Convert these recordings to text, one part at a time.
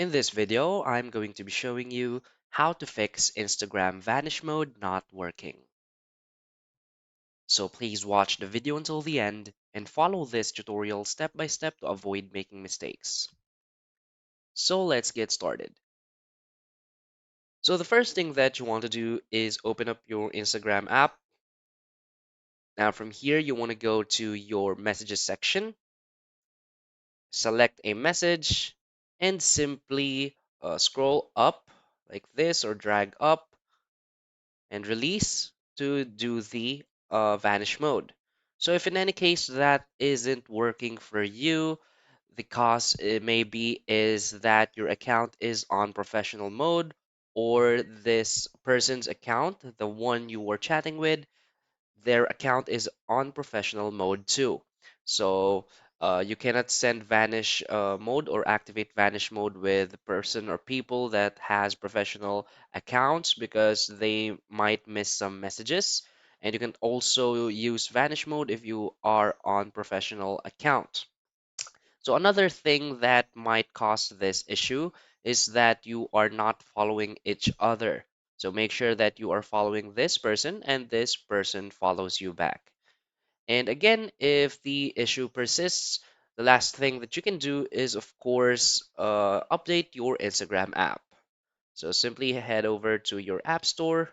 In this video, I'm going to be showing you how to fix Instagram Vanish mode not working. So please watch the video until the end and follow this tutorial step by step to avoid making mistakes. So let's get started. So the first thing that you want to do is open up your Instagram app. Now from here, you want to go to your messages section, select a message, and simply scroll up like this or drag up and release to do the vanish mode. So if in any case that isn't working for you, the cause it maybe is that your account is on professional mode, or this person's account, the one you were chatting with, their account is on professional mode too. So you cannot send vanish mode or activate vanish mode with the person or people that has professional accounts because they might miss some messages. And you can also use vanish mode if you are on professional account. So another thing that might cause this issue is that you are not following each other. So make sure that you are following this person and this person follows you back. And again, if the issue persists, the last thing that you can do is, of course, update your Instagram app. So simply head over to your app store,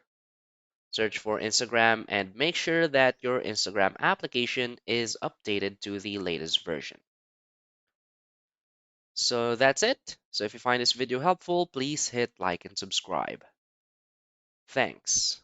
search for Instagram, and make sure that your Instagram application is updated to the latest version. So that's it. So if you find this video helpful, please hit like and subscribe. Thanks.